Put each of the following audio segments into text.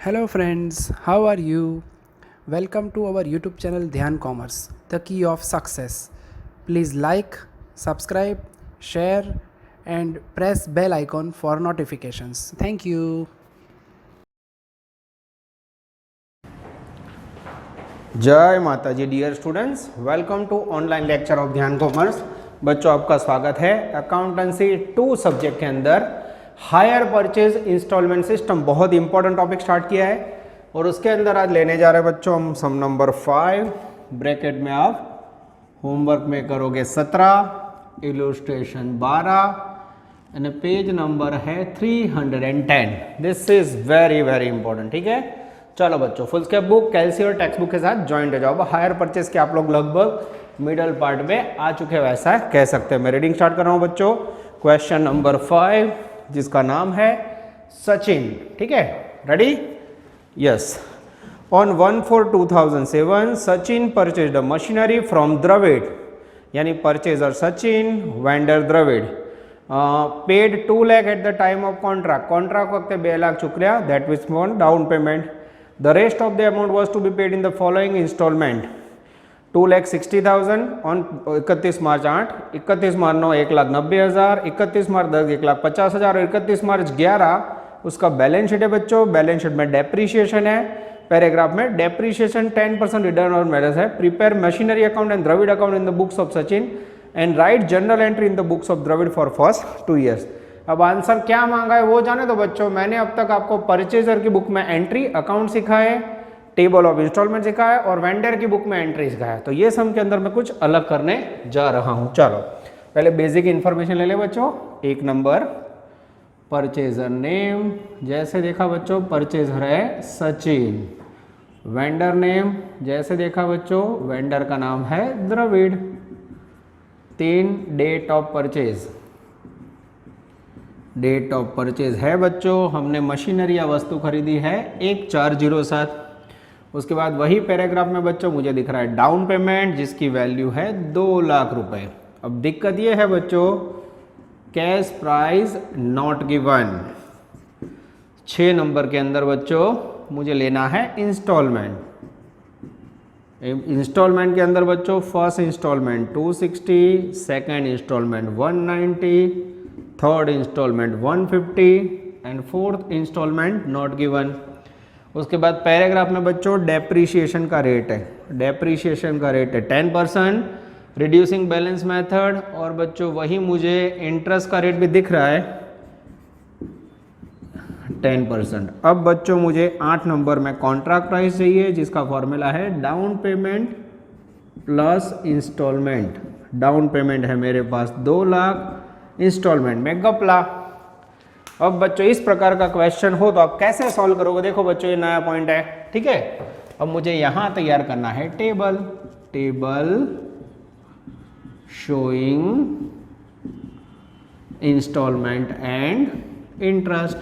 Hello friends, how are you? Welcome to our YouTube channel Dhyan Commerce, the key of success. Please like, subscribe, share and press bell icon for notifications. Thank you. जय माता जी dear students, welcome to online lecture of Dhyan commerce. बच्चों आपका स्वागत है। Accountancy 2 subject के अंदर hire purchase installment system बहुत इंपॉर्टेंट टॉपिक स्टार्ट किया है और उसके अंदर आज लेने जा रहे हैं बच्चों हम सम नंबर 5। ब्रैकेट में आप होमवर्क में करोगे 17, इलस्ट्रेशन 12 एंड पेज नंबर है 310। This is very very important. ठीक है, चलो बच्चों फुल स्केप बुक, कैलसी और टेक्स्ट बुक के साथ ज्वाइंट हो जाओ। हायर परचेज के आप लोग लगभग मिडल पार्ट में आ चुके हैं, वैसा कह सकते हैं। मैं रीडिंग स्टार्ट कर रहा हूं बच्चों। क्वेश्चन नंबर 5 जिसका नाम है सचिन। ठीक है, ready? Yes. On 1/4/2007 Sachin purchased a machinery from Dravid, यानी purchaser Sachin, vendor Dravid, paid 2 lakh at the time of contract. Contract वक्त 2 लाख चुकरिया, that means one down payment. The rest of the amount was to be paid in the following installment: 2,60,000 on 31 मार्च 8, 31 मार्च 9 1,90,000, 31 मार्च 10 1,50,000 और 31 मार्च 11 उसका balance sheet है बच्चों। Balance sheet में depreciation है। Paragraph में depreciation 10% return और मेरेज है। Prepare machinery account and Dravid account in the books of Sachin and write general entry in the books of Dravid for first 2 years। अब आंसर क्या मांगा है वो जाने तो बच्चों। मैंने अब तक आपको परचेजर की बुक में एंट्री अकाउंट सिखाया है, टेबल ऑफ इंस्टॉलमेंट सिखाया है और वेंडर की बुक में एंट्री सिखाया है। तो ये सम के अंदर मैं कुछ अलग करने जा रहा हूं। चलो पहले बेसिक इंफॉर्मेशन ले ले बच्चों। 1 नंबर परचेजर नेम, जैसे देखा बच्चों परचेजर है सचिन। वेंडर नेम जैसे देखा बच्चों, वेंडर का नाम है Dravid. 3 date of purchase, date of purchase है बच्चों, हमने मशीनरी या वस्तु खरीदी है 1407। उसके बाद वही पैराग्राफ में बच्चों मुझे दिख रहा है डाउन पेमेंट जिसकी वैल्यू है 2 लाख रुपए। अब दिक्कत ये है बच्चों, cash price not given. 6 number के अंदर बच्चों मुझे लेना है इंस्टॉलमेंट। इंस्टॉलमेंट के अंदर बच्चों first instalment 260, second instalment 190, third instalment 150 and fourth instalment not given. उसके बाद पैराग्राफ में बच्चों डेप्रीशिएशन का रेट है, डेप्रीशिएशन का रेट है 10%, रिड्यूसिंग बैलेंस मेथड और बच्चों वही मुझे इंटरेस्ट का रेट भी दिख रहा है 10%। अब बच्चों मुझे 8 नंबर में कॉन्ट्रैक्ट प्राइस चाहिए जिसका फॉर्मूला है down payment plus instalment. Down payment है मेरे पास 2 लाख, इंस्टॉलमेंट में गपला। अब बच्चों इस प्रकार का क्वेश्चन हो तो आप कैसे सॉल्व करोगे? देखो बच्चों ये नया पॉइंट है। ठीक है, अब मुझे यहां तैयार करना है table. Table showing instalment and interest.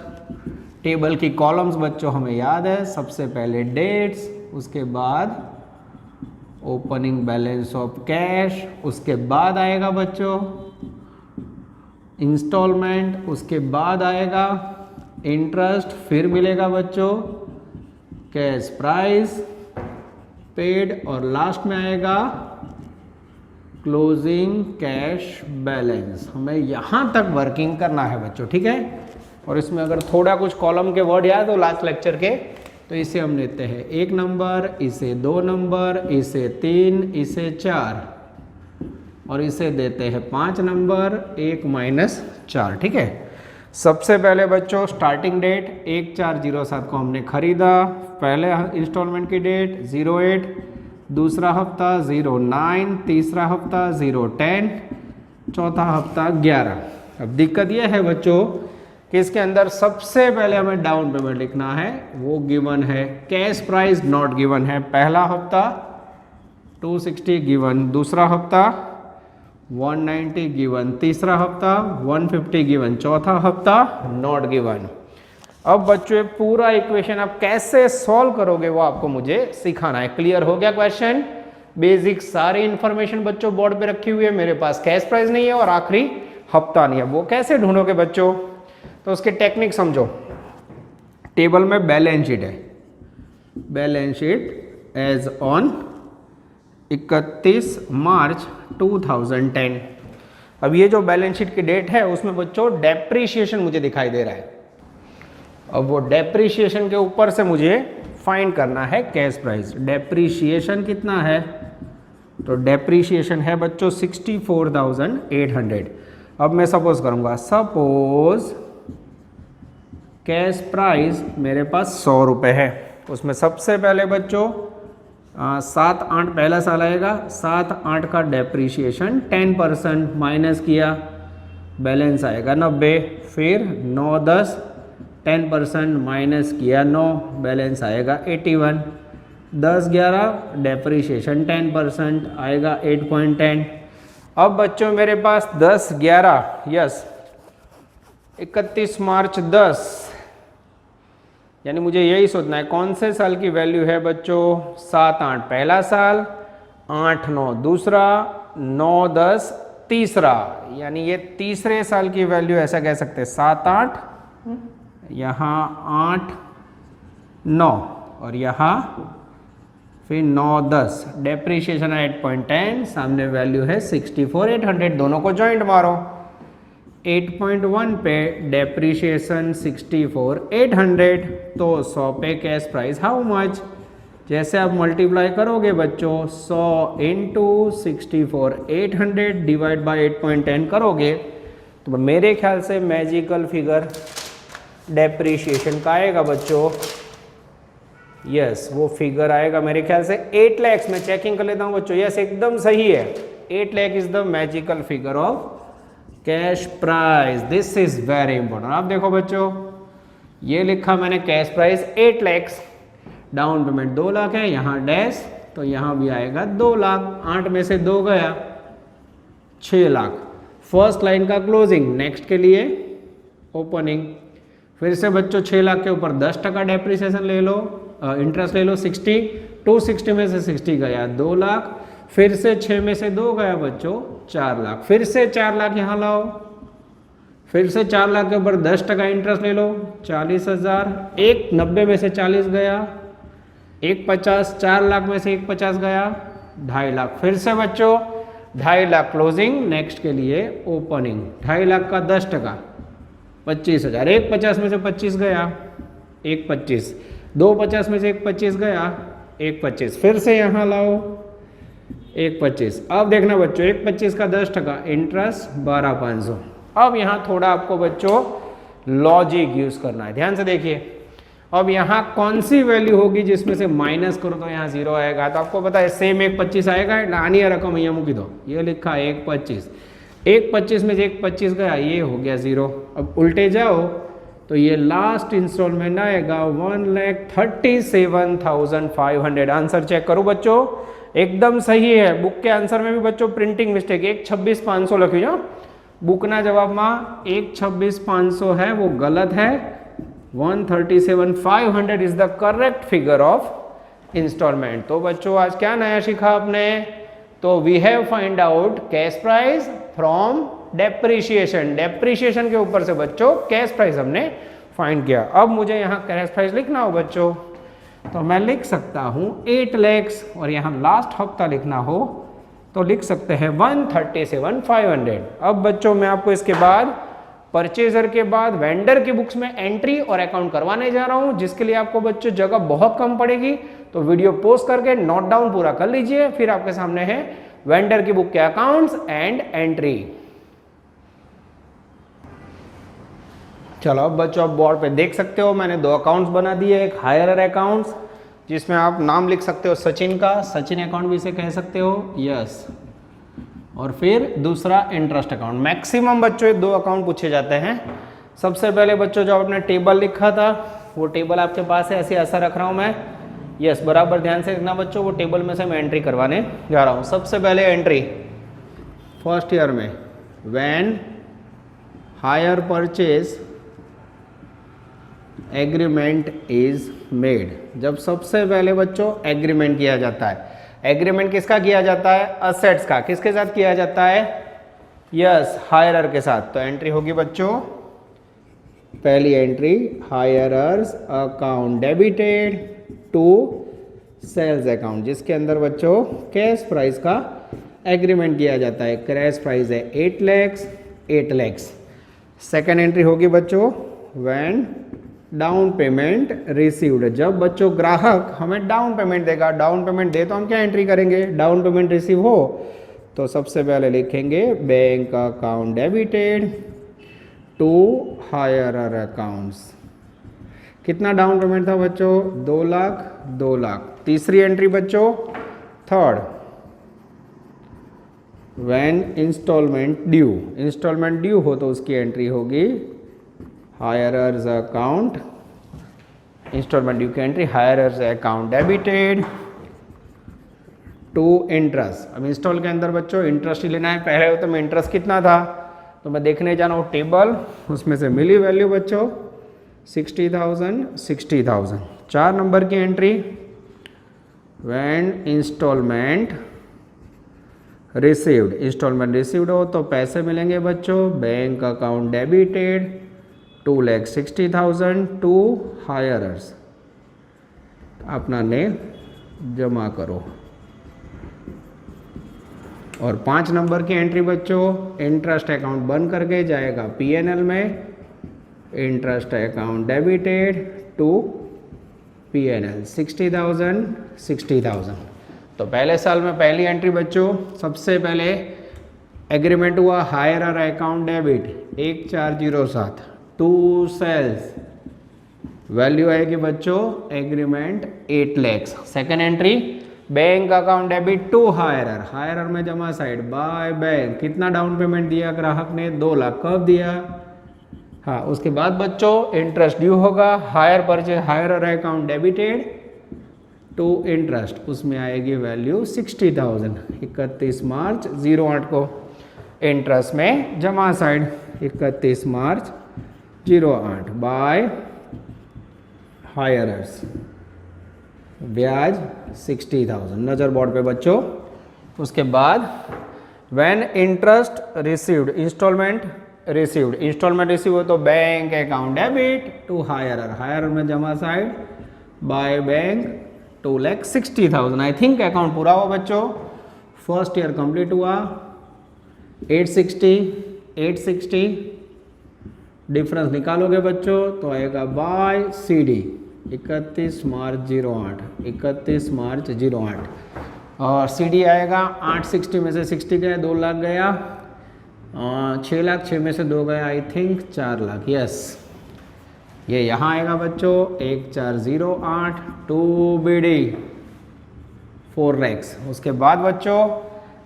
Table की कॉलम्स बच्चों हमें याद है, सबसे पहले डेट्स, उसके बाद ओपनिंग बैलेंस ऑफ कैश, उसके बाद आएगा बच्चों इंस्टॉलमेंट, उसके बाद आएगा इंटरेस्ट, फिर मिलेगा बच्चों कैश प्राइस पेड और लास्ट में आएगा क्लोजिंग कैश बैलेंस। हमें यहां तक वर्किंग करना है बच्चों। ठीक है, और इसमें अगर थोड़ा कुछ कॉलम के वर्ड याद हो लास्ट लेक्चर के तो इसे हम लेते हैं 1 नंबर, इसे 2 नंबर, इसे 3, इसे 4 और इसे देते हैं 5 नंबर, 1 - 4। ठीक है, सबसे पहले बच्चों स्टार्टिंग डेट 1407 को हमने खरीदा, पहले इंस्टॉलमेंट की डेट 08, दूसरा हफ्ता 09, तीसरा हफ्ता 010, चौथा हफ्ता 11। अब दिक्कत यह है बच्चों कि इसके अंदर सबसे पहले हमें डाउन पेमेंट लिखना है, वो गिवन है, कैश प्राइस नॉट गिवन है। पहला हफ्ता 260 गिवन, दूसरा हफ्ता 190 गिवन, तीसरा हफ्ता 150 गिवन, चौथा हफ्ता नॉट गिवन। अब बच्चों पूरा इक्वेशन आप कैसे सॉल्व करोगे वो आपको मुझे सिखाना है। क्लियर हो गया क्वेश्चन? बेसिक सारी इंफॉर्मेशन बच्चों बोर्ड पे रखी हुई है। मेरे पास कैश प्राइस नहीं है और आखिरी हफ्ता नहीं है, वो कैसे ढूंढोगे बच्चों? तो उसके टेक्निक समझो। टेबल में बैलेंस शीट है, बैलेंस शीट एज ऑन 31 मार्च 2010। अब ये जो बैलेंस शीट की डेट है उसमें बच्चों डेप्रीशिएशन मुझे दिखाई दे रहा है। अब वो डेप्रीशिएशन के ऊपर से मुझे फाइंड करना है कैश प्राइस। डेप्रीशिएशन कितना है, तो डेप्रीशिएशन है बच्चों 64,800। अब मैं सपोज करूंगा, सपोज कैश प्राइस मेरे पास 100 रुपये है। उसमें सबसे पहले बच्चों 7-8 पहला साल आएगा, 7-8 का डेप्रीशिएशन 10% माइनस किया, बैलेंस आएगा 90। फिर 9-10 10% माइनस किया 9, बैलेंस आएगा 81। 10-11 डेप्रीशिएशन 10% आएगा 8.10। अब बच्चों मेरे पास 10-11 यस 31 मार्च 10, यानी मुझे यही सोचना है कौन से साल की वैल्यू है बच्चों। 7-8 पहला साल, 8-9 दूसरा, 9-10 तीसरा, यानी ये तीसरे साल की वैल्यू ऐसा कह सकते हैं। 7-8 यहाँ 8-9 और यहाँ फिर 9-10, डेप्रीशिएशन है 8.10, सामने वैल्यू है 64,800। दोनों को जॉइंट मारो, 8.1 पे डेप्रीशिएशन 64,800, तो 100 पे कैश प्राइस हाउ मच। जैसे आप मल्टीप्लाई करोगे बच्चों 100 इंटू 64,800 डिवाइड बाई 8.10 करोगे तो मेरे ख्याल से मैजिकल फिगर डेप्रीशिएशन का आएगा बच्चों। यस वो फिगर आएगा मेरे ख्याल से 8 लाख। मैं चेकिंग कर लेता हूँ बच्चों। यस एकदम सही है, 8 lakh is the magical figure of cash price. This is very important. आप देखो बच्चों, ये लिखा मैंने cash price 8 lakh, down payment 2 lakh है, यहाँ डैश, तो यहाँ भी आएगा 2 लाख। 8 में से 2 गया 6 लाख। फर्स्ट लाइन का क्लोजिंग, नेक्स्ट के लिए ओपनिंग। फिर से बच्चों 6 लाख के ऊपर 10% डेप्रिसिएशन ले लो, इंटरेस्ट ले लो 60, 260 में से 60 गया 2 लाख। फिर से 6 में से 2 गया बच्चों 4 लाख। फिर से 4 लाख यहाँ लाओ, फिर से 4 लाख के ऊपर 10% इंटरेस्ट ले लो 40,000। 190 में से 40 गया, 150, 4 लाख में से 150 गया 2.5 लाख। फिर से बच्चों 2.5 लाख क्लोजिंग, नेक्स्ट के लिए ओपनिंग। 2.5 लाख का 10% 25,000। 150 में से 25 गया 125, 250 में से 125 गया 125। फिर से यहाँ लाओ 125। अब देखना बच्चों 125 का 10% इंटरेस्ट 12,500। अब यहाँ थोड़ा आपको बच्चों लॉजिक यूज करना है, ध्यान से देखिए। अब यहाँ कौन सी वैल्यू होगी जिसमें से माइनस करो तो यहाँ 0 आएगा। तो आपको पता है सेम 125 आएगा, आनी है रकम यहाँ मुकी दो, ये लिखा 125। 125 में से 125 गया, ये हो गया 0। अब उल्टे जाओ तो ये लास्ट इंस्टॉलमेंट आएगा 1,37,500। आंसर चेक करो बच्चों, एकदम सही है। बुक के आंसर में भी बच्चों प्रिंटिंग मिस्टेक 1,26,500 लखी जो बुक ना जवाब में 1,26,500 है, वो गलत है। 1,37,500 is the correct figure of instalment. तो बच्चों आज क्या नया सीखा आपने, तो we have find out cash price from depreciation. Depreciation के ऊपर से बच्चों कैश प्राइस हमने फाइंड किया। अब मुझे यहाँ कैश प्राइस लिखना हो बच्चों, तो मैं लिख सकता हूँ 8 लाख, और यहाँ लास्ट हफ्ता लिखना हो तो लिख सकते हैं 1,37,500। अब बच्चों मैं आपको इसके बाद परचेजर के बाद वेंडर की बुक्स में एंट्री और अकाउंट करवाने जा रहा हूँ, जिसके लिए आपको बच्चों जगह बहुत कम पड़ेगी। तो वीडियो पोस्ट करके नोट डाउन पूरा कर लीजिए। फिर आपके सामने है वेंडर की बुक के अकाउंट्स एंड एंट्री। चलो अब बच्चों आप बोर्ड पे देख सकते हो, मैंने 2 अकाउंट्स बना दिए। एक हायरर अकाउंट्स जिसमें आप नाम लिख सकते हो सचिन का, सचिन अकाउंट भी इसे कह सकते हो, यस। और फिर दूसरा इंटरेस्ट अकाउंट। मैक्सिमम बच्चों ये 2 अकाउंट पूछे जाते हैं। सबसे पहले बच्चों जो आपने टेबल लिखा था वो टेबल आपके पास है, ऐसे ऐसा रख रहा हूँ मैं, यस। बराबर ध्यान से देखना बच्चों, वो टेबल में से मैं एंट्री करवाने जा रहा हूँ। सबसे पहले एंट्री फर्स्ट ईयर में, when hire purchase agreement is made. जब सबसे पहले बच्चों एग्रीमेंट किया जाता है। एग्रीमेंट किसका किया जाता है, असेट्स का। किसके साथ किया जाता है, यस, हायरर के साथ। तो एंट्री होगी बच्चों, पहली entry hirer's account debited to sales account, जिसके अंदर बच्चों कैश प्राइस का एग्रीमेंट किया जाता है। कैश प्राइस है 8 lakhs। सेकेंड एंट्री होगी बच्चों व्हेन डाउन पेमेंट रिसीव्ड, जब बच्चों ग्राहक हमें डाउन पेमेंट देगा। डाउन पेमेंट दे तो हम क्या एंट्री करेंगे, डाउन पेमेंट रिसीव हो तो सबसे पहले लिखेंगे bank account debited to hirer accounts. कितना डाउन पेमेंट था बच्चों, 2 लाख। तीसरी एंट्री बच्चों थर्ड, व्हेन इंस्टॉलमेंट ड्यू हो तो उसकी एंट्री होगी हायरर्स अकाउंट, इंस्टॉलमेंट ड्यू की entry hirer's account debited to interest. अब इंस्टॉल के अंदर बच्चों इंटरेस्ट ही लेना है। पहले तो मैं इंटरेस्ट कितना था तो मैं देखने जाना हूँ टेबल, उसमें से मिली वैल्यू बच्चों 60,000। 4 नंबर की एंट्री व्हेन इंस्टॉलमेंट रिसीव्ड हो तो पैसे मिलेंगे बच्चों बैंक अकाउंट डेबिटेड 2,60,000 टू हायरर्स, अपना ने जमा करो। और 5 नंबर की एंट्री बच्चों इंटरेस्ट अकाउंट बंद करके जाएगा पीएनएल में, interest account debited to PNL 60,000। तो पहले साल में पहली एंट्री बच्चों सबसे पहले एग्रीमेंट हुआ hirer account debit 1407 to sales, value आएगी बच्चों agreement 8 lakhs। Second entry bank account debit to hirer में जमा साइड बाय बैंक, कितना डाउन पेमेंट दिया ग्राहक ने, 2 लाख। कब दिया, हाँ उसके बाद बच्चों इंटरेस्ट ड्यू होगा hirer account debited to interest, उसमें आएगी वैल्यू 60,000 31 मार्च 08 को। इंटरेस्ट में जमा साइड 31 मार्च 08 बाय हायरर्स, ब्याज 60,000 नजर बोर्ड पे बच्चों। उसके बाद when interest received instalment receive हो तो bank account debit to hirer में जमा side by bank 2,60,000। I think account पूरा हुआ बच्चों, फर्स्ट ईयर कंप्लीट हुआ। 860 डिफरेंस निकालोगे बच्चों तो आएगा बाय CD 31 मार्च 08 और CD आएगा 860 में से 60 गया, 2 लाख गया, 6 लाख 6 में से 2 गया, आई थिंक 4 लाख। यस ये यहाँ आएगा बच्चों 1408 टू BD 4 lakhs। उसके बाद बच्चों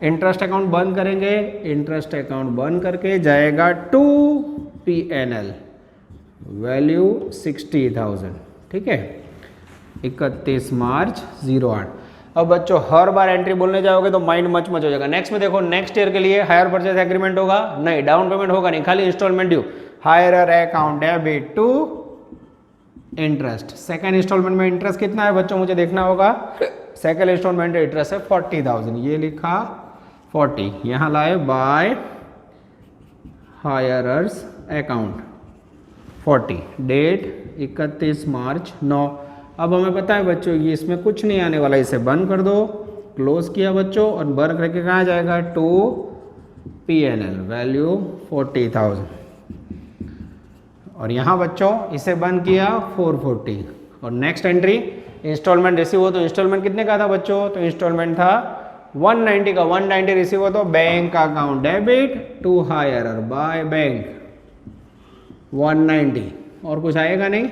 इंटरेस्ट अकाउंट बंद करेंगे, इंटरेस्ट अकाउंट बंद करके जाएगा टू PNL, वैल्यू 60,000। ठीक है 31 मार्च 08। अब बच्चों हर बार एंट्री बोलने जाओगे तो माइंड मच हो जाएगा। नेक्स्ट में देखो नेक्स्ट ईयर के लिए हायर परचेज एग्रीमेंट होगा नहीं, डाउन पेमेंट होगा नहीं, खाली installment due hirer account debit to interest. Second installment में इंटरेस्ट कितना है बच्चों मुझे देखना होगा। सेकेंड इंस्टॉलमेंट इंटरेस्ट है 40,000, ये लिखा 40, यहाँ लाए बाय हायरर्स अकाउंट 40, डेट 31 मार्च 9। अब हमें पता है बच्चों ये इसमें कुछ नहीं आने वाला, इसे बंद कर दो, क्लोज किया बच्चों और बर्क करके कहाँ जाएगा टू PNL, वैल्यू 40,000। और यहाँ बच्चों इसे बंद किया 440 और नेक्स्ट एंट्री इंस्टॉलमेंट रिसीव हो तो इंस्टॉलमेंट कितने का था बच्चों, तो इंस्टॉलमेंट था 190 का, 190 रिसीव हो तो bank account debit to hirer by bank 190 और कुछ आएगा नहीं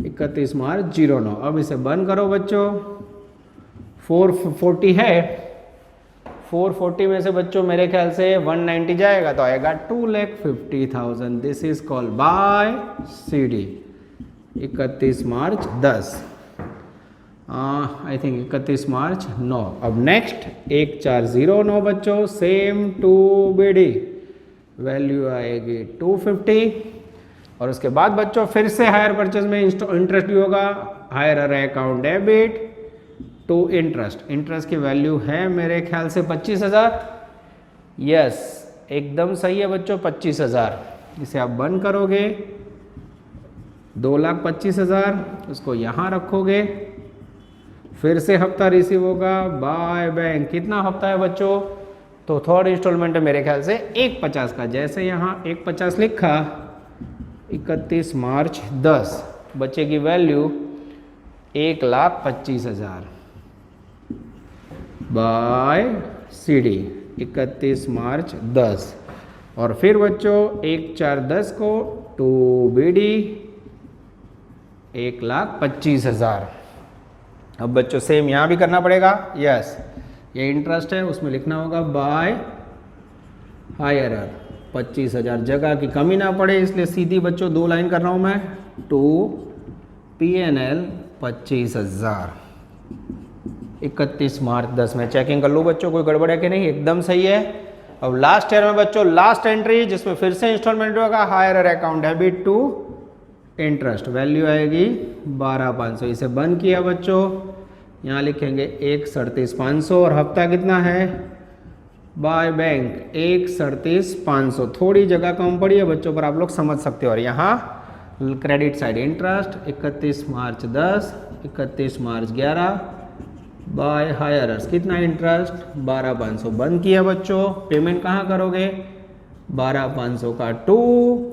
31 मार्च 09। अब इसे बंद करो बच्चों, 440 है, 440 में से बच्चों मेरे ख्याल से 190 जाएगा तो आएगा 2,50,000। This is called by CD 31 March 10, I think 31 मार्च 9। अब नेक्स्ट 1409 बच्चों सेम टू BD, वैल्यू आएगी 250 और उसके बाद बच्चों फिर से हायर परचेज में इंटरेस्ट भी होगा, hirer account debit to interest की वैल्यू है मेरे ख्याल से 25,000। यस एकदम सही है बच्चों 25,000। इसे आप बंद करोगे 2,25,000 उसको यहाँ रखोगे, फिर से हफ्ता रिसीव होगा बाय बैंक। कितना हफ्ता है बच्चों? तो थर्ड इंस्टॉलमेंट है मेरे ख्याल से 1,50 का। जैसे यहाँ 1,50 लिखा, 31 मार्च 10, बच्चे की वैल्यू 1,25,000 बाय CD 31 मार्च 10। और फिर बच्चों 1/4/10 को 2BD 1,25,000। अब बच्चों सेम यहाँ भी करना पड़ेगा। यस, ये इंटरेस्ट है, उसमें लिखना होगा बाय हायरर 25,000। जगह की कमी ना पड़े इसलिए सीधी बच्चों 2 लाइन कर रहा हूँ मैं। टू PNL 25,000 31 मार्च 10 में। चेकिंग कर लूँ बच्चों कोई गड़बड़ है कि नहीं, एकदम सही है। अब लास्ट ईयर में बच्चों लास्ट एंट्री जिसमें फिर से इंस्टॉलमेंट होगा, hirer account debit to interest, value आएगी 12,500। इसे बंद किया बच्चों, यहाँ लिखेंगे 1,37,500 और हफ्ता कितना है बाय बैंक 1,37,500। थोड़ी जगह कम पड़ी है बच्चों पर आप लोग समझ सकते हो। और यहाँ क्रेडिट साइड इंटरेस्ट 31 मार्च 10, 31 मार्च 11 बाय हायरर्स कितना इंटरेस्ट 12,500। बंद किया बच्चों, पेमेंट कहाँ करोगे 12,500 का 2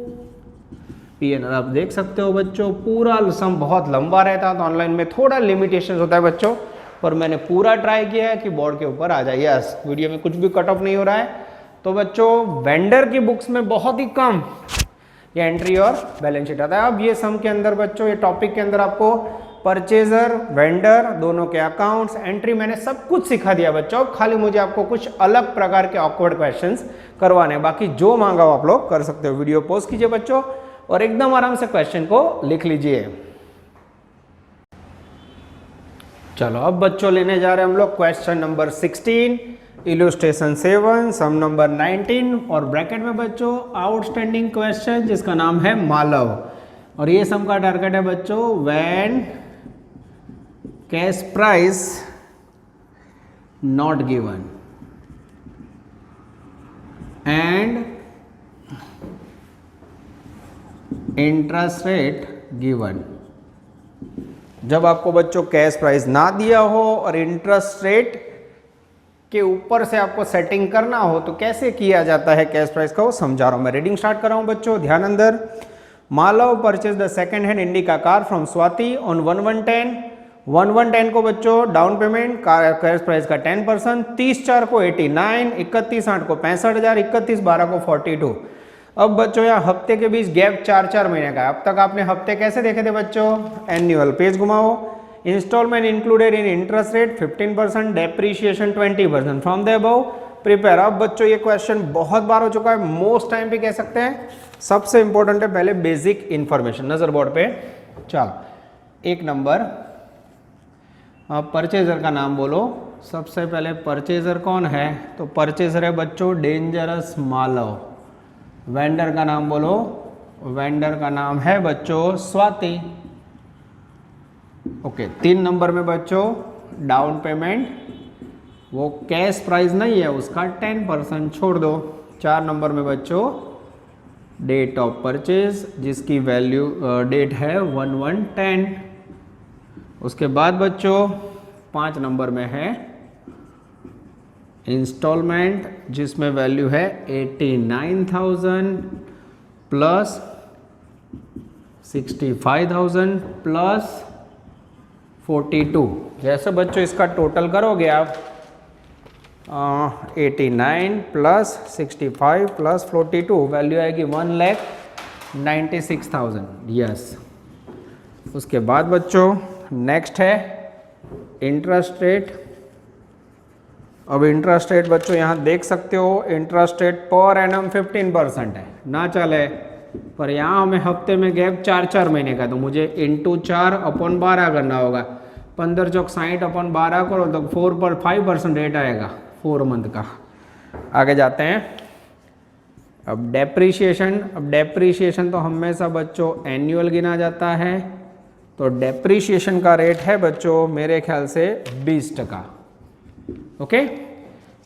PNL। आप देख सकते हो बच्चों पूरा सम बहुत लंबा रहता तो ऑनलाइन में थोड़ा लिमिटेशन होता है बच्चों, पर मैंने पूरा ट्राई किया है कि बोर्ड के ऊपर आ जाए। यस, वीडियो में कुछ भी कट ऑफ नहीं हो रहा है। तो बच्चों वेंडर की बुक्स में बहुत ही कम ये एंट्री और बैलेंस शीट आता है। अब ये सम के अंदर बच्चों ये टॉपिक के अंदर आपको परचेजर वेंडर दोनों के अकाउंट्स एंट्री मैंने सब कुछ सिखा दिया बच्चों। अब खाली मुझे आपको कुछ अलग प्रकार के ऑकवर्ड क्वेश्चंस करवाने, बाकी जो मांगा हो आप लोग कर सकते हो। वीडियो पॉज कीजिए बच्चों और एकदम आराम से क्वेश्चन को लिख लीजिए। चलो अब बच्चों लेने जा रहे हैं हम लोग क्वेश्चन नंबर 16, इलस्ट्रेशन 7, सम नंबर 19 और ब्रैकेट में बच्चों आउटस्टैंडिंग क्वेश्चन जिसका नाम है मालव। और ये सम का टारगेट है बच्चों when cash price not given and interest rate given. जब आपको बच्चों कैश प्राइस ना दिया हो और इंटरेस्ट रेट के ऊपर से आपको सेटिंग करना हो तो कैसे किया जाता है कैश प्राइस का, वो समझा रहा हूं मैं। रीडिंग स्टार्ट कर रहा हूं बच्चों, ध्यान अंदर। Malav purchase the second hand Indica car from Swati on 1110। 1110 को बच्चों डाउन पेमेंट कैश प्राइस का 10%, 30/4 को 89, 31/8 को 65,000, 31/12 को 42। अब बच्चों यहाँ हफ्ते के बीच गैप 4-4 महीने का है। अब तक आपने हफ्ते कैसे देखे थे बच्चों, एनुअल। पेज घुमाओ। Instalment included in interest rate 15%, depreciation 20% from the above prepare. अब बच्चों ये क्वेश्चन बहुत बार हो चुका है, मोस्ट टाइम पे कह सकते हैं। सबसे इंपॉर्टेंट है पहले बेसिक इंफॉर्मेशन, नजर बोर्ड पे। चलो 1 नंबर, परचेजर का नाम बोलो। सबसे पहले परचेजर कौन है, तो परचेजर है बच्चों डेंजरस मालव। वेंडर का नाम बोलो, वेंडर का नाम है बच्चों स्वाति। ओके 3 नंबर में बच्चों डाउन पेमेंट, वो कैश प्राइस नहीं है उसका 10% छोड़ दो। 4 नंबर में बच्चों डेट ऑफ परचेज जिसकी वैल्यू डेट है 1110। उसके बाद बच्चों 5 नंबर में है इंस्टॉलमेंट जिसमें वैल्यू है 89,000 प्लस 65,000 प्लस 42। जैसे बच्चों इसका टोटल करोगे आप 89 प्लस 65 प्लस 42 वैल्यू आएगी 1,96,000। यस। उसके बाद बच्चों नेक्स्ट है इंटरेस्ट रेट। अब इंटरेस्ट रेट बच्चों यहाँ देख सकते हो, इंटरेस्ट रेट पर एनम 15% है, ना चले। पर यहाँ हमें हफ्ते में गैप 4-4 महीने का, तो मुझे इंटू 4/12 करना होगा। 15 चौक 60/12 करो तो 5% रेट आएगा 4 मंथ का। आगे जाते हैं। अब डेप्रीशिएशन, अब डेप्रीशिएशन तो हमेशा बच्चों एनुअल गिना जाता है, तो डेप्रीशिएशन का रेट है बच्चों मेरे ख्याल से 20%। ओके,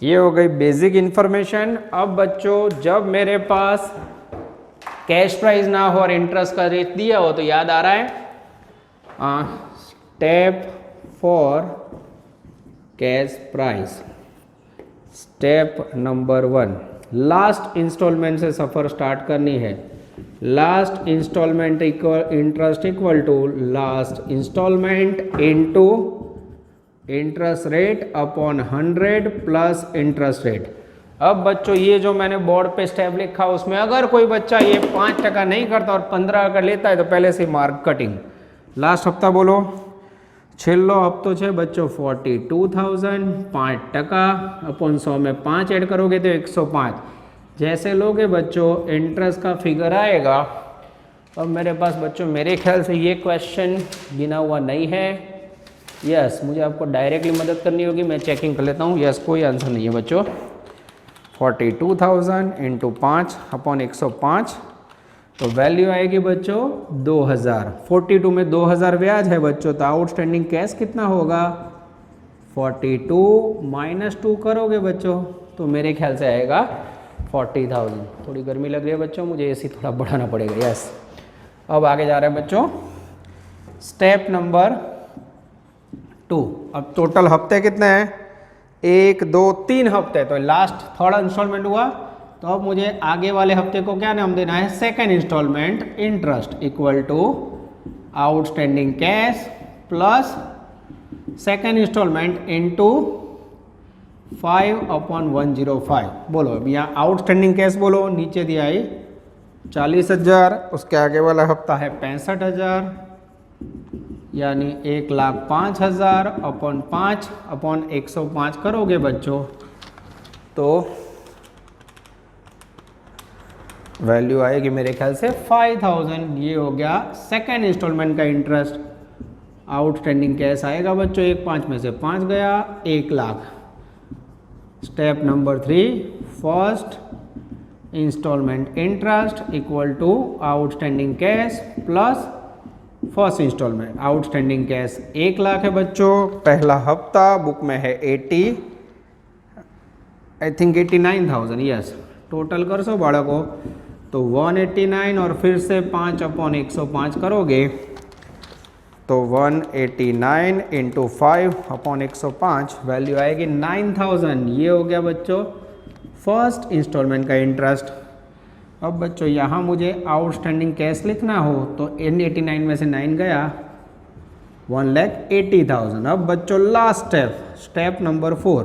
ये हो गई बेसिक इंफॉर्मेशन। अब बच्चों जब मेरे पास कैश प्राइस ना हो और इंटरेस्ट का रेट दिया हो तो याद आ रहा है step for cash price. Step number 1, last instalment से सफ़र स्टार्ट करनी है। Last instalment interest equal to last instalment into interest rate upon 100 plus interest rate. अब बच्चों ये जो मैंने बोर्ड पे स्टेप लिखा उसमें अगर कोई बच्चा ये 5% नहीं करता और 15 अगर लेता है तो पहले से मार्क कटिंग। लास्ट हफ्ता बोलो, छेल्लो हफ्तो है बच्चों 42,000, 5% अपॉन 100 में 5 ऐड करोगे तो 105। जैसे लोगे बच्चों इंटरेस्ट का फिगर आएगा। अब मेरे पास बच्चों मेरे ख्याल से ये क्वेश्चन गिना हुआ नहीं है। यस, मुझे आपको डायरेक्टली मदद करनी होगी, मैं चेकिंग कर लेता हूँ। यस, कोई आंसर नहीं है बच्चों। 42,000 इंटू 5 अपॉन 105 तो वैल्यू आएगी बच्चों 2,000। 42 में 2,000 ब्याज है बच्चों, तो आउटस्टैंडिंग कैश कितना होगा? 42 माइनस 2 करोगे बच्चों तो मेरे ख्याल से आएगा 40,000। थोड़ी गर्मी लग रही है बच्चों, मुझे एसी थोड़ा बढ़ाना पड़ेगा। यस, अब आगे जा रहे हैं बच्चों स्टेप नंबर 2। अब टोटल हफ्ते कितने हैं? 1 2 3 हफ्ते, तो लास्ट थर्ड इंस्टॉलमेंट हुआ। तो अब मुझे आगे वाले हफ्ते को क्या नाम देना है? Second instalment interest equal to outstanding cash plus second instalment into 5/105। बोलो अब यहाँ आउटस्टैंडिंग कैश बोलो, नीचे दिया है 40,000, उसके आगे वाला हफ्ता है 65,000 यानी 1,05,000 अपॉन 5 अपॉन 105 करोगे बच्चों तो वैल्यू आएगी मेरे ख्याल से 5,000। ये हो गया सेकेंड इंस्टॉलमेंट का इंटरेस्ट। आउटस्टैंडिंग कैश आएगा बच्चों 1,05 में से 5 गया 1,00,000। Step number 3, first instalment interest equal to outstanding cash plus first instalment. Outstanding cash 1,00,000 है बच्चों। पहला हफ्ता बुक में है 89,000। यस, टोटल कर सो बाड़को तो 189 और फिर से 5/105 करोगे तो 189 इंटू 5/105 वैल्यू आएगी 9,000। ये हो गया बच्चों फर्स्ट इंस्टॉलमेंट का इंटरेस्ट। अब बच्चों यहाँ मुझे आउटस्टैंडिंग कैश लिखना हो तो 89 में से 9 गया 1,80,000। अब बच्चों last step, step number 4,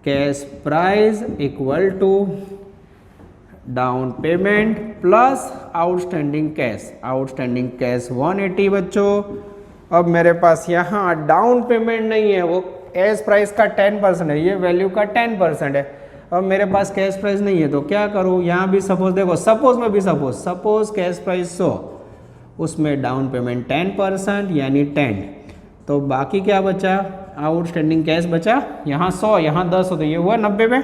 cash price equal to down payment plus outstanding cash. Outstanding cash 180 बच्चों। अब मेरे पास यहाँ डाउन पेमेंट नहीं है, वो कैश प्राइस का 10% है, ये वैल्यू का 10% है। अब मेरे पास कैश प्राइस नहीं है तो क्या करूँ? यहाँ भी सपोज देखो, सपोज कैश प्राइस 100, उसमें डाउन पेमेंट 10% यानी 10, तो बाकी क्या बचा? आउटस्टैंडिंग कैश बचा यहाँ 100, यहाँ 10 हो तो ये हुआ 90 पे।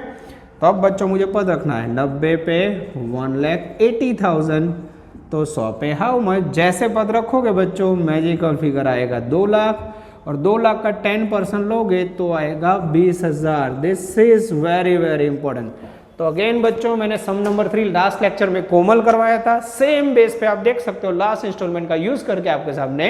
तो अब बच्चों मुझे पद रखना है 90 पे 1,80,000 तो 100 पे हाउ मच। जैसे पद रखोगे बच्चों मैजिकल फिगर आएगा 2,00,000 और 2,00,000 का 10% लोगे तो आएगा 20,000। This is very very important. तो अगेन बच्चों मैंने सम नंबर 3 लास्ट लेक्चर में कोमल करवाया था, सेम बेस पे आप देख सकते हो लास्ट इंस्टॉलमेंट का यूज करके आपके सामने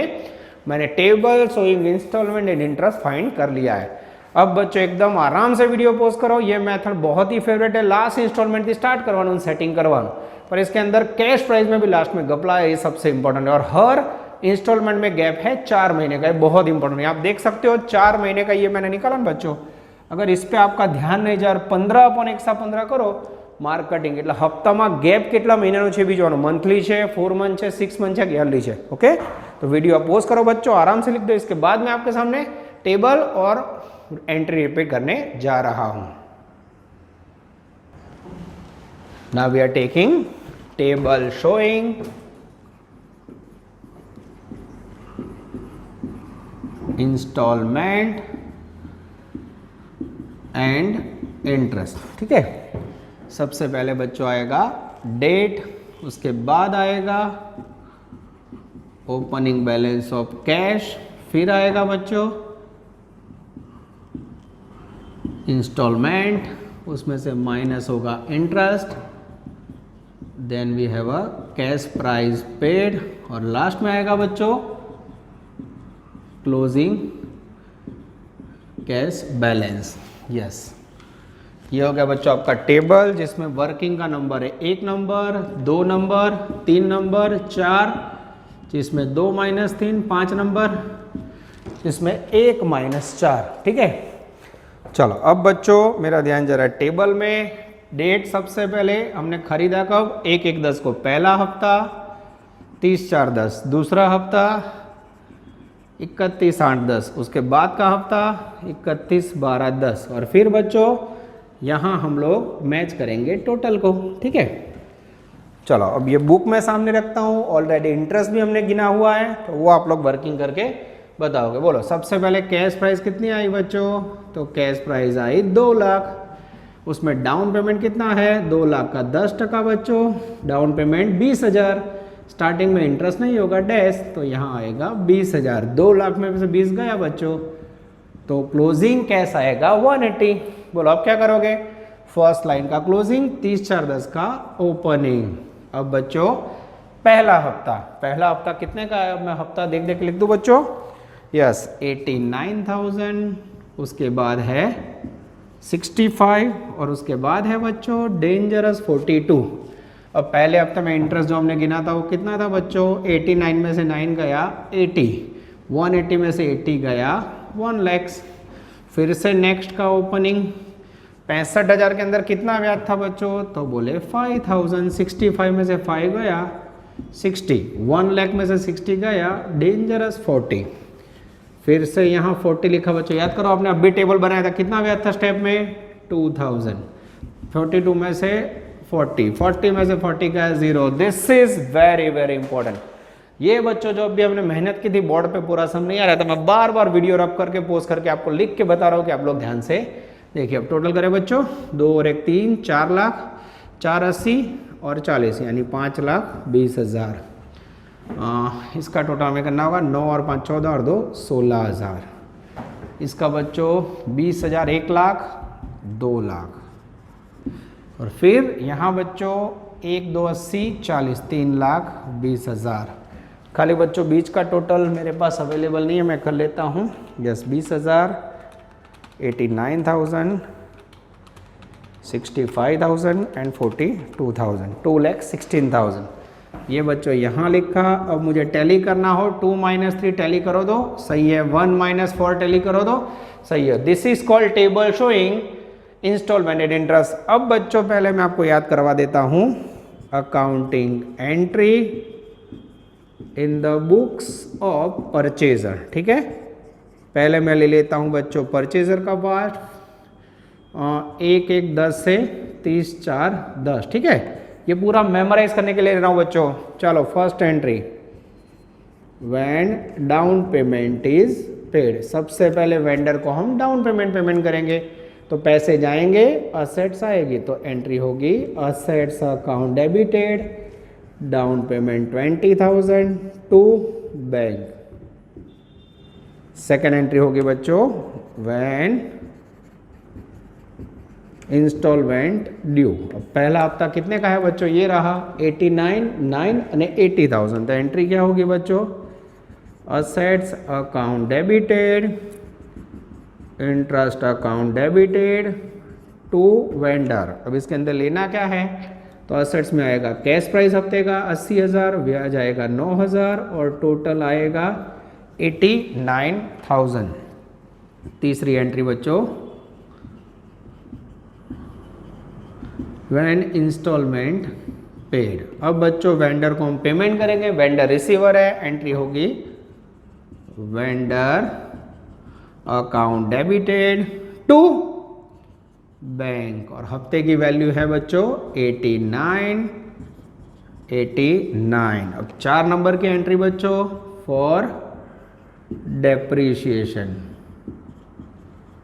मैंने table showing instalment and interest find कर लिया है। अब बच्चों एकदम आराम से वीडियो पोस्ट करो, ये मेथड बहुत ही फेवरेट है। लास्ट इंस्टॉलमेंट की स्टार्ट करवाना, सेटिंग करवाना, पर इसके अंदर कैश प्राइस में भी लास्ट में गपला है, ये सबसे इंपॉर्टेंट है। और हर इंस्टॉलमेंट में गैप है 4 महीने का, ये बहुत इंपॉर्टेंट है। आप देख सकते हो 4 महीने का ये मैंने निकाला ना बच्चों। अगर इस पे आपका ध्यान नहीं जा रहा 15/115 करो मार्केटिंग એટલે હપ્તામાં ગેપ કેટલા મહિનાનો છે બી જોવાનો, મંથલી છે, 4 મંથ છે, 6 મંથ છે, યરલી છે। ओके, तो वीडियो आप पोस्ट करो बच्चों, आराम से लिख दो। इसके बाद मैं आपके सामने टेबल और एंट्री पे करने जा रहा हूं। Now we are taking table showing instalment and interest. ठीक है, सबसे पहले बच्चों आएगा डेट, उसके बाद आएगा ओपनिंग बैलेंस ऑफ कैश, फिर आएगा बच्चों इंस्टॉलमेंट, उसमें से माइनस होगा interest, then we have a cash price paid, और लास्ट में आएगा बच्चों क्लोजिंग कैश बैलेंस। यस, ये हो गया बच्चों आपका टेबल, जिसमें वर्किंग का नंबर है 1 नंबर, 2 नंबर, 3 नंबर, 4, जिसमें 2 - 3 5 नंबर, जिसमें 1 - 4। ठीक है, चलो अब बच्चों मेरा ध्यान जरा टेबल में। डेट सबसे पहले हमने खरीदा कब, 1/1/10 को पहला हफ्ता, 30/4/10 दूसरा हफ्ता, 31/8/10 उसके बाद का हफ्ता, 31/12/10, और फिर बच्चों यहाँ हम लोग मैच करेंगे टोटल को। ठीक है, चलो अब ये बुक मैं सामने रखता हूँ, ऑलरेडी इंटरेस्ट भी हमने गिना हुआ है, तो वो आप लोग वर्किंग करके बताओगे। बोलो सबसे पहले कैश प्राइस कितनी आई बच्चों, तो कैश प्राइस आई 2 लाख। उसमें डाउन पेमेंट कितना है, 2 लाख का 10% बच्चों, डाउन पेमेंट 20,000। स्टार्टिंग में इंटरेस्ट नहीं होगा डैश, तो यहाँ आएगा 20,000। 2 लाख में से 20 गया बच्चों, तो क्लोजिंग कैश आएगा 180। बोलो अब क्या करोगे, फर्स्ट लाइन का क्लोजिंग, 30/4/10 का ओपनिंग। अब बच्चों पहला हफ्ता कितने का है, मैं हफ्ता देख देख लिख दूं बच्चों। यस 89,000, उसके बाद है 65, और उसके बाद है बच्चों डेंजरस 42। अब पहले हफ्ते में इंटरेस्ट जो हमने गिना था वो कितना था बच्चों, 89 में से 9 गया 80, 180 में से 80 गया 1 लाख। फिर से नेक्स्ट का ओपनिंग, 65,000 के अंदर कितना ब्याज था बच्चों, तो बोले 5,000। 65 में से 5 गया 60, 1 लाख में से 60 गया डेंजरस 40। फिर से यहाँ 40 लिखा बच्चों, याद करो आपने अभी टेबल बनाया था, कितना ब्याज था स्टेप में 2000। 42 में से 40, 40 में से 40 का 0। This is very very important. ये बच्चों जो अभी हमने मेहनत की थी बोर्ड पे पूरा समझ नहीं आ रहा था, मैं बार बार वीडियो रब करके पोस्ट करके आपको लिख के बता रहा हूँ कि आप लोग ध्यान से देखिए। अब टोटल करें बच्चों, 2 और 1 3, 4 लाख, 4 80 और 40 यानी 5,20,000। इसका टोटल हमें करना होगा 9 और 5 14 और 2 16,000। इसका बच्चों 20,000 1 लाख 2 लाख, और फिर यहाँ बच्चों 1 2 80 40 3,20,000। खाली बच्चों बीच का टोटल मेरे पास अवेलेबल नहीं है, मैं कर लेता हूँ। Yes 20,000, 89,000, 65,000 and 42,000, 2,16,000। ये बच्चों यहाँ लिखा। अब मुझे टैली करना हो, 2 - 3 टैली करो दो, सही है। 1 - 4 टैली करो दो, सही है। This is called table showing instalment and interest. अब बच्चों पहले मैं आपको याद करवा देता हूँ accounting entry in the books of purchaser. ठीक है, पहले मैं ले लेता हूँ बच्चों परचेजर का पार्ट, 1/1/10 से 30/4/10। ठीक है, ये पूरा मेमोराइज करने के लिए ले रहा हूँ बच्चों। चलो first entry, when down payment is paid. सबसे पहले वेंडर को हम डाउन पेमेंट करेंगे, तो पैसे जाएंगे, असेट्स आएगी, तो एंट्री होगी assets account debited, down payment 20,000 to bank. Second entry होगी बच्चों व्हेन इंस्टॉलमेंट ड्यू। अब पहला हफ्ता कितने का है बच्चों, ये रहा 89 9 અને 80,000। तो एंट्री क्या होगी बच्चों, assets account debited, interest account debited to vendor. अब इसके अंदर लेना क्या है, तो असेट्स में आएगा कैश प्राइस हफ्ते का 80,000, ब्याज आएगा 9,000 और टोटल आएगा 89,000। तीसरी एंट्री बच्चों व्हेन इंस्टॉलमेंट पेड। अब बच्चों वेंडर को हम पेमेंट करेंगे, वेंडर रिसीवर है, एंट्री होगी vendor account debited to bank, और हफ्ते की वैल्यू है बच्चों 89। अब 4 नंबर की एंट्री बच्चों फॉर डेप्रीशिएशन।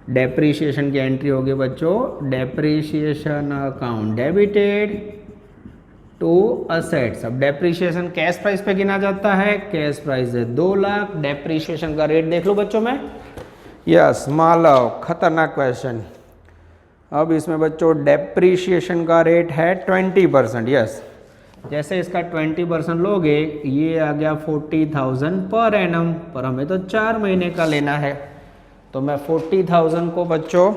डेप्रीशिएशन की एंट्री होगी बच्चों depreciation account debited to assets. अब डेप्रीशिएशन कैश प्राइस पे गिना जाता है, कैश प्राइस है 2 लाख। डेप्रीशिएशन का रेट देख लो बच्चों में, यस मालव, खतरनाक क्वेश्चन। अब इसमें बच्चों डेप्रीशिएशन का रेट है 20%। यस जैसे इसका 20% लोगे, ये आ गया 40,000 पर एनम, पर हमें तो 4 महीने का लेना है, तो मैं 40,000 को बच्चों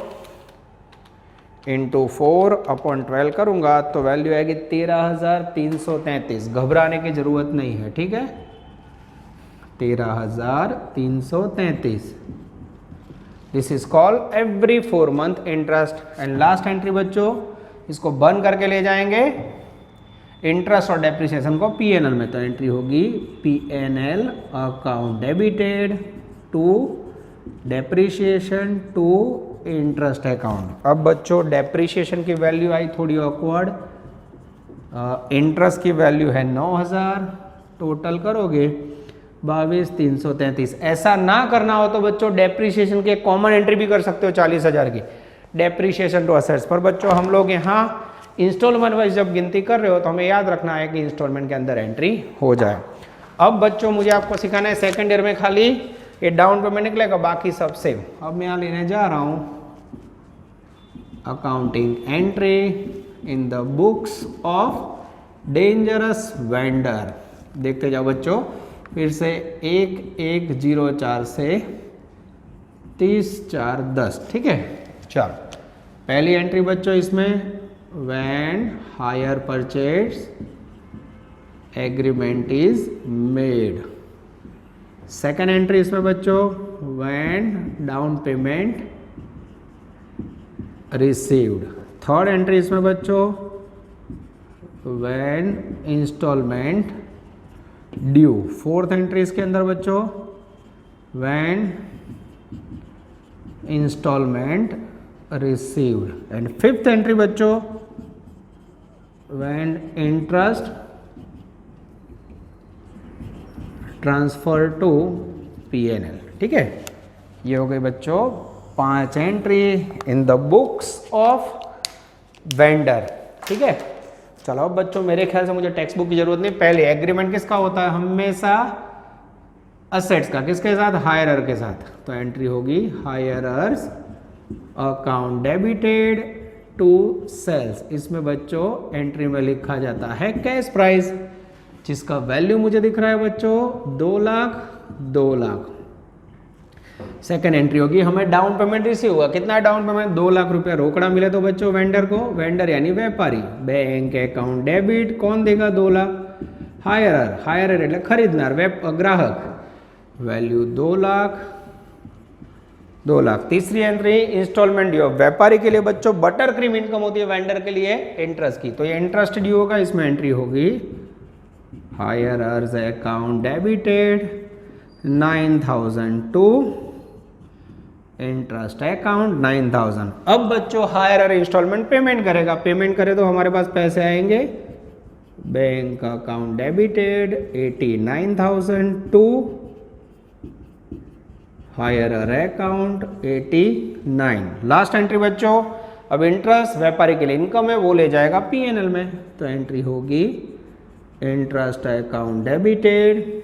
इंटू 4/12 करूँगा तो वैल्यू आएगी 13,333। घबराने की ज़रूरत नहीं है, ठीक है, 13,333। This is called every 4 month interest. And last entry बच्चों, इसको बंद करके ले जाएंगे इंटरेस्ट और डेप्रिसिएशन को पीएनएल में, तो एंट्री होगी PNL account debited to depreciation to interest account. अब बच्चों डेप्रिसिएशन की वैल्यू आई थोड़ी ऑकवर्ड, इंटरेस्ट की वैल्यू है 9,000, टोटल करोगे 22,333। ऐसा ना करना हो तो बच्चों डेप्रिसिएशन के कॉमन एंट्री भी कर सकते हो 40,000 की, डेप्रिसिएशन टू असेट्स। पर बच्चों हम लोग यहाँ इंस्टॉलमेंट वाइज जब गिनती कर रहे हो तो हमें याद रखना है कि इंस्टॉलमेंट के अंदर एंट्री हो जाए। अब बच्चों मुझे आपको सिखाना है सेकेंड ईयर में खाली ये डाउन पेमेंट निकलेगा, बाकी सब सेम। अब मैं यहाँ लेने जा रहा हूँ accounting entry in the books of dangerous vendor. देखते जाओ बच्चों, फिर से 1104 से 30/4/10, ठीक है। चलो पहली एंट्री बच्चों इसमें when hire purchase agreement is made। Second entry इसमें बच्चों when down payment received। Third entry इसमें बच्चों when installment due। Fourth entry इसके अंदर बच्चों when installment received। And fifth entry बच्चों when interest transfer to PNL, ठीक है। ये हो गई बच्चों 5 entry in the books of vendor, ठीक है। चलो अब बच्चों मेरे ख्याल से मुझे टेक्स्ट बुक की जरूरत नहीं। पहले एग्रीमेंट किसका होता है, हमेशा असेट्स का, किसके साथ, हायरर के साथ, तो एंट्री होगी hirer's account debited to sales. इसमें बच्चों एंट्री में लिखा जाता है कैश प्राइस, जिसका वैल्यू मुझे दिख रहा है बच्चों 2 लाख 2 लाख। सेकेंड एंट्री होगी हमें डाउन पेमेंट रिसीव हुआ, कितना डाउन पेमेंट, 2 लाख रुपया रोकड़ा मिले तो बच्चों वेंडर को, वेंडर यानी व्यापारी, बैंक अकाउंट डेबिट, कौन देगा 2 लाख, हायरर, हायरर એટલે खरीदनार, ग्राहक, वैल्यू 2 लाख 2 लाख। तीसरी एंट्री इंस्टॉलमेंट ड्यू, व्यापारी के लिए बच्चों बटर क्रीम इनकम होती है, वेंडर के लिए इंटरेस्ट की, तो ये इंटरेस्ट ड्यू होगा, इसमें एंट्री होगी hirer's account debited 9,000 to interest account 9,000। अब बच्चों हायरर इंस्टॉलमेंट पेमेंट करेगा, पेमेंट करे तो हमारे पास पैसे आएंगे bank account debited 89,000 to hirer account 89। Last entry बच्चों, अब इंटरेस्ट व्यापारी के लिए इनकम है, वो ले जाएगा पीएनएल में, तो एंट्री होगी interest account debited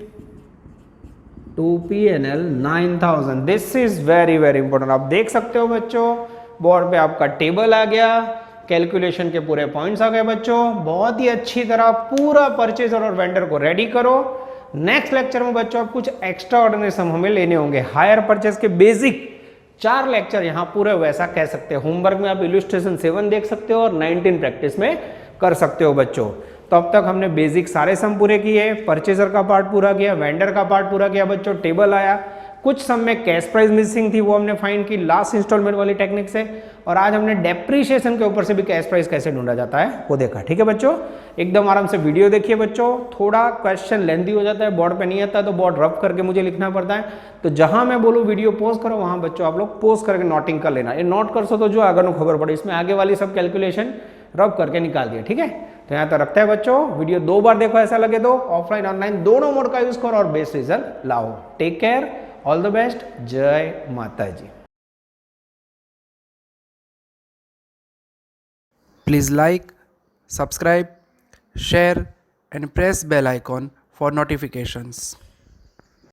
to PNL 9,000। This is very very important. आप देख सकते हो बच्चों बोर्ड पे आपका टेबल आ गया, कैलकुलेशन के पूरे पॉइंट्स आ गए बच्चों। बहुत ही अच्छी तरह पूरा परचेजर और वेंडर को रेडी करो। नेक्स्ट लेक्चर में बच्चों आप कुछ एक्स्ट्रा ऑर्डिनरी सम हमें लेने होंगे, हायर परचेज के बेसिक 4 लेक्चर यहाँ पूरे वैसा कह सकते हो। होमवर्क में आप इलस्ट्रेशन 7 देख सकते हो और 19 प्रैक्टिस में कर सकते हो बच्चों। तो अब तक हमने बेसिक सारे सम पूरे किए, परचेजर का पार्ट पूरा किया, वेंडर का पार्ट पूरा किया बच्चों, टेबल आया, कुछ सम में कैश प्राइस मिसिंग थी वो हमने फाइंड की लास्ट इंस्टॉलमेंट वाली टेक्निक से, और आज हमने डेप्रीशिएशन के ऊपर से भी कैश प्राइस कैसे ढूंढा जाता है वो देखा। ठीक है बच्चों, एकदम आराम से वीडियो देखिए बच्चों। थोड़ा क्वेश्चन लेंथी हो जाता है, बोर्ड पे नहीं आता तो बोर्ड रफ करके मुझे लिखना पड़ता है, तो जहां मैं बोलूँ वीडियो पोज करो वहां बच्चों आप लोग पोज करके नोटिंग कर लेना। ये नोट कर सो तो जो अगर खबर पड़े, इसमें आगे वाली सब कैलकुलेशन रब करके निकाल दिया। ठीक है, तो यहाँ तक रखता है बच्चों। वीडियो 2 बार देखो ऐसा लगे तो, ऑफलाइन ऑनलाइन दोनों मोड का यूज करो और बेस्ट रिजल्ट लाओ। Take care, all the best, जय माता जी। Please like, subscribe, share and press bell icon for notifications.